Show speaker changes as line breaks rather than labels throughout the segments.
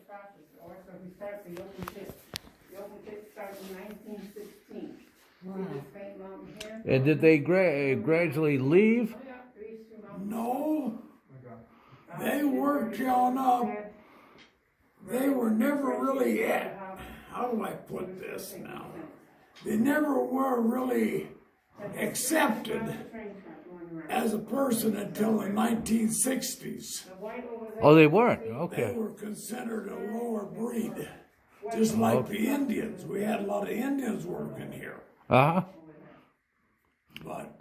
process. Also, we start the open pit. The open pit started in 1916.
Wow.
See this faint mountain here?
And did they gradually leave?
Oh, yeah, these two mountains.
No, they worked on up. They were never really how do I put this now? They never were really accepted as a person until the 1960s.
Oh, they weren't.
They
Okay.
were considered a lower breed, just like the Indians. We had a lot of Indians working here.
Uh-huh.
But,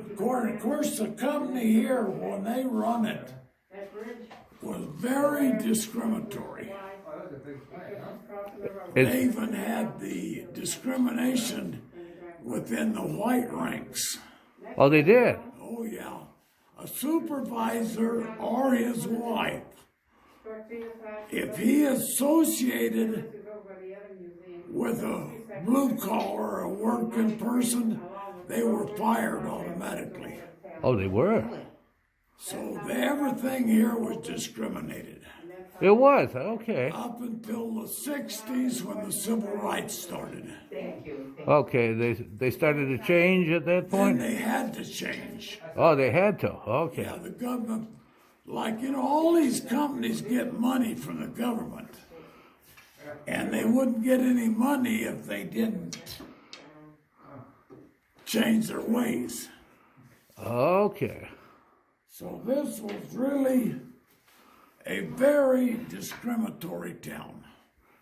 of course, the company here, when they run it, was very discriminatory. They even had the discrimination within the white ranks.
Oh, they did.
Oh, yeah. A supervisor or his wife, if he associated with a blue collar, a working person, they were fired automatically.
Oh, they were.
So everything here was discriminated.
It was. Okay.
Up until the 60s when the civil rights started.
Okay. They started to change at that
Then
point?
they had to change.
Oh, they had to. Okay.
Yeah, the government, all these companies get money from the government. And they wouldn't get any money if they didn't change their ways.
Okay.
So this was really a very discriminatory town.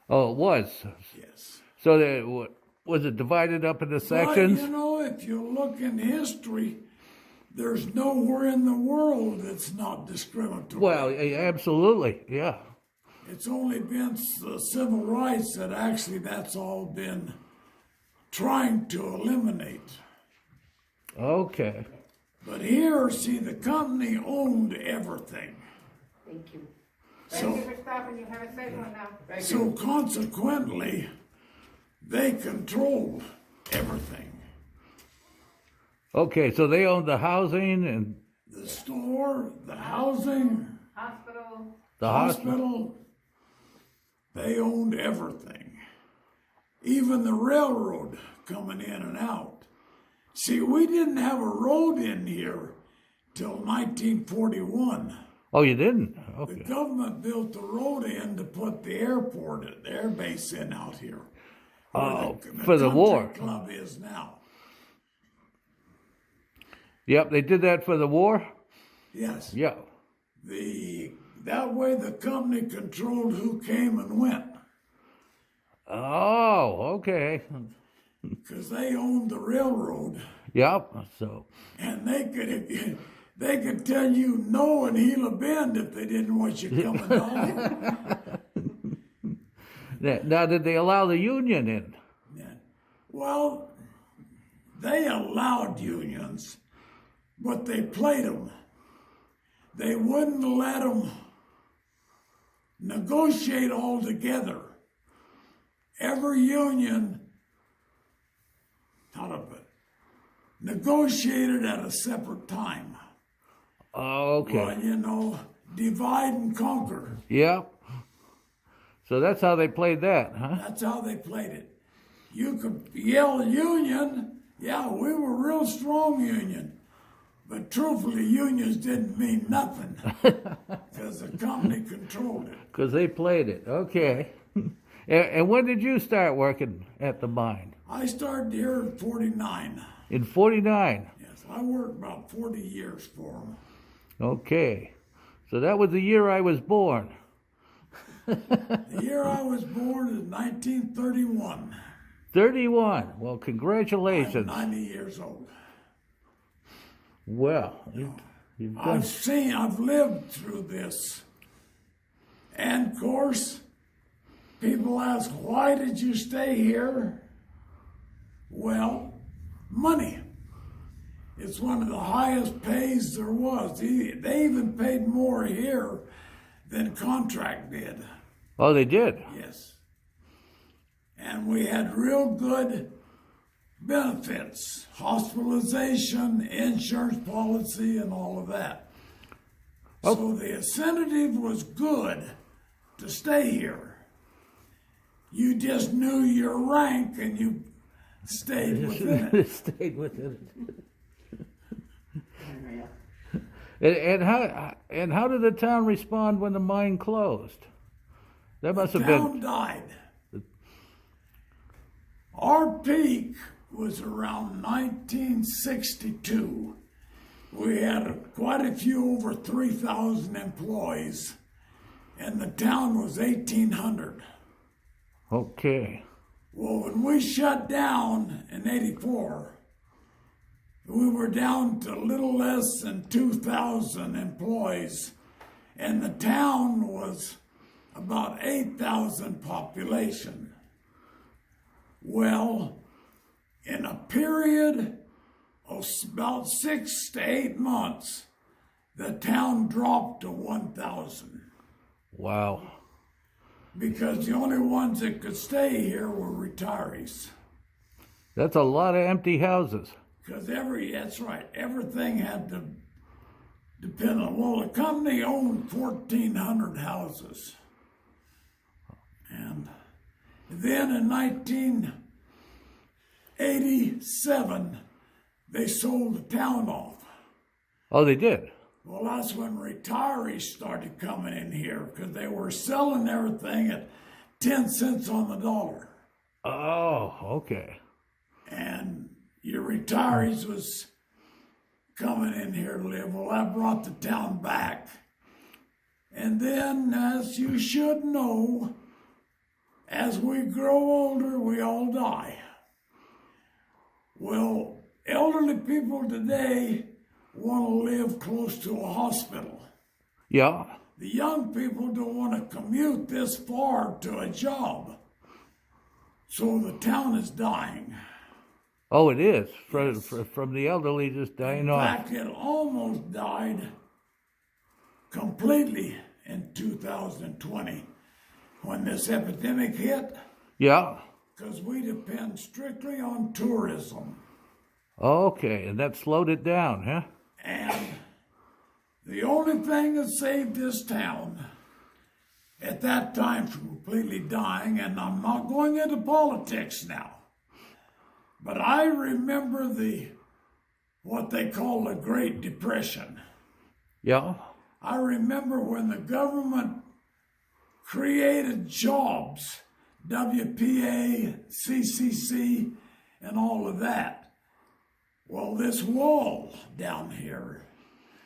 Oh, it was.
Yes.
So was it divided up into sections?
But, if you look in history, there's nowhere in the world that's not discriminatory.
Well, absolutely. Yeah.
It's only been the civil rights that actually that's all been trying to eliminate.
Okay.
But here, see, the company owned everything.
Thank you. Thank you for stopping. You have a safe one now.
So consequently, they controlled everything.
Okay, so they owned the housing and
The store, the housing,
Hospital.
the hospital.
hospital, they owned everything. Even the railroad coming in and out. See, we didn't have a road in here till 1941.
Oh, you didn't?
The
Okay.
government built the road in to put the airport, the air base in out here. where
Oh,
the
for the
country
war.
club is now.
Yep, they did that for the war?
Yes.
Yeah.
That way the company controlled who came and went.
Oh, okay.
Because they owned the railroad.
Yep. So,
And they could tell you no in Gila Bend if they didn't want you coming down.
now did they allow the union in?
Well, they allowed unions, but they played them. They wouldn't let them negotiate all together. Every union, negotiated at a separate time.
Oh, okay.
Well, divide and conquer.
Yep. So that's how they played that, huh?
That's how they played it. You could yell union. Yeah, we were a real strong union. But truthfully, unions didn't mean nothing because the company controlled it.
Because they played it. Okay. And when did you start working at the mine?
I started here in 49.
In 49.
Yes, I worked about 40 years for them.
Okay. So that was the year I was born.
The year I was born is 1931.
31. Well,
I'm
congratulations.
90 years old.
Well, you've done...
I've lived through this. And of course, people ask, why did you stay here? Well, money. It's one of the highest pays there was. They even paid more here than contract did.
Oh, they did?
Yes. And we had real good benefits, hospitalization, insurance policy, and all of that. So the incentive was good to stay here. You just knew your rank and you stayed within it.
Stayed within it.
Yeah.
And how did the town respond when the mine closed? That must have
Town
been.
died. Our peak was around 1962. We had quite a few, over 3,000 employees, and the town was 1,800.
Okay.
Well, when we shut down in '84, we were down to a little less than 2,000 employees, and the town was about 8,000 population. Well, in a period of about 6 to 8 months, the town dropped to 1,000
Wow.
because the only ones that could stay here were retirees.
That's a lot of empty houses.
Because that's right, everything had to depend on, well, the company owned 1,400 houses. And then in 1987, they sold the town off.
Oh, they did?
Well, that's when retirees started coming in here because they were selling everything at 10 cents on the dollar.
Oh, okay.
And your retirees was coming in here to live. Well, that brought the town back. And then, as you should know, as we grow older, we all die. Well, elderly people today want to live close to a hospital.
Yeah.
The young people don't want to commute this far to a job. So the town is dying.
Oh, it is. From the elderly just dying
In
off.
fact, it almost died completely in 2020 when this epidemic hit,
Yeah.
because we depend strictly on tourism.
Okay, and that slowed it down, huh?
And the only thing that saved this town at that time from completely dying, and I'm not going into politics now, but I remember what they call the Great Depression.
Yeah.
I remember when the government created jobs, WPA, CCC, and all of that. Well, this wall down here,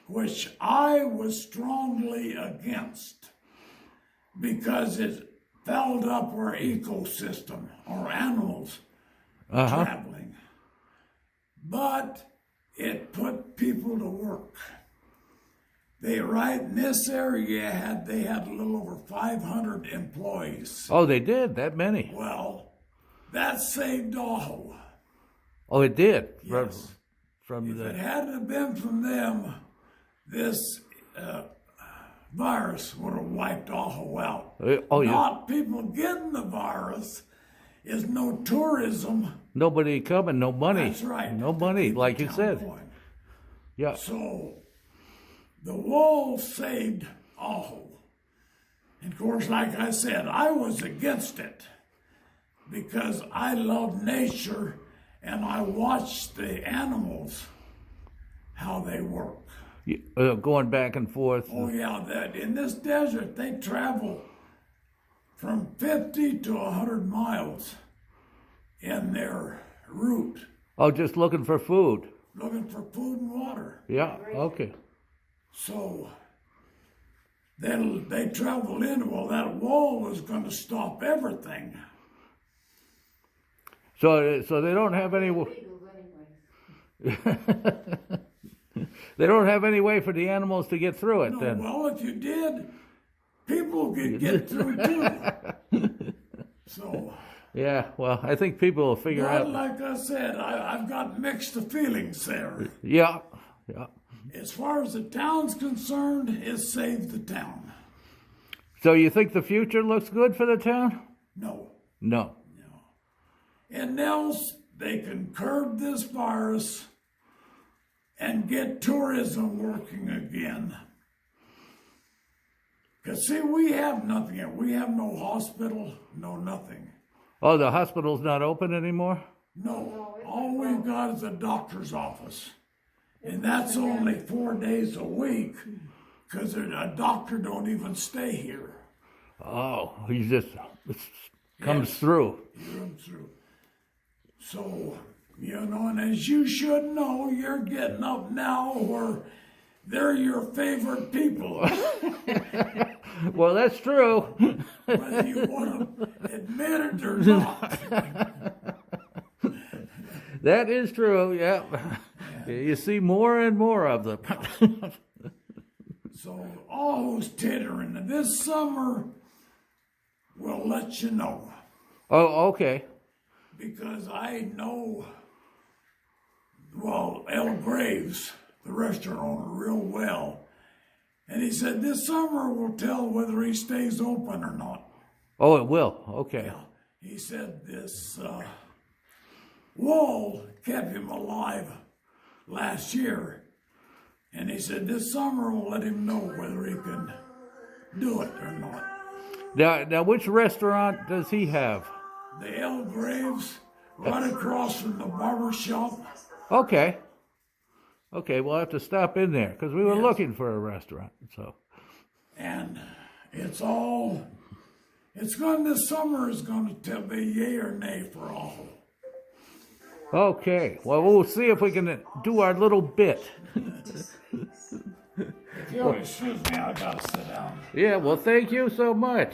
which I was strongly against because it fouled up our ecosystem, our animals traveling. But it put people to work. Right in this area, they had a little over 500 employees.
Oh, they did? That many?
Well, that saved Ajo.
Oh, it did?
Yes.
From
If it
the...
hadn't have been from them, this virus would have wiped Ajo out.
Oh, yeah.
Not people getting the virus is no tourism.
Nobody coming, no money.
That's right.
No money, like you
Town
said.
going.
Yeah.
So the wall saved Ajo. And of course, like I said, I was against it because I love nature and I watch the animals, how they work.
Going back and forth.
Oh yeah, that in this desert, they travel from 50 to 100 miles in their route,
Oh, just looking for food.
looking for food and water.
Yeah, okay.
So then they traveled in. Well, that wall was going to stop everything.
So they don't have any...
Eagles anyways.
They don't have any way for the animals to get through it
No,
then.
well, if you did, people could get through too. So,
Yeah, well, I think people will figure
but
out.
like I said, I've got mixed feelings there.
Yeah, yeah.
As far as the town's concerned, it saved the town.
So you think the future looks good for the town?
No.
No.
And else they can curb this virus and get tourism working again. Because, see, we have nothing yet. We have no hospital, no nothing.
Oh, the hospital's not open anymore?
No, all we've got is a doctor's office. And that's only 4 days a week, because a doctor don't even stay here.
Oh, he just comes through.
He comes through. So, and as you should know, you're getting up now where they're your favorite people.
Well, that's true.
Whether you want to admit it or not.
That is true, yeah. You see more and more of them.
So all who's tittering this summer, we'll let you know.
Oh, okay.
Because I know, El Graves, the restaurant owner, real well. And he said this summer we'll tell whether he stays open or not.
Oh, it will. Okay.
He said this wall kept him alive last year. And he said this summer we'll let him know whether he can do it or not.
Now, which restaurant does he have?
The El Graves, right across from the barber shop.
Okay. Okay, we'll have to stop in there because we were looking for a restaurant. So.
And this summer is going to be yay or nay for all.
Okay, well, we'll see if we can do our little bit.
If you'll excuse me, I got to sit down.
Yeah, well, thank you so much.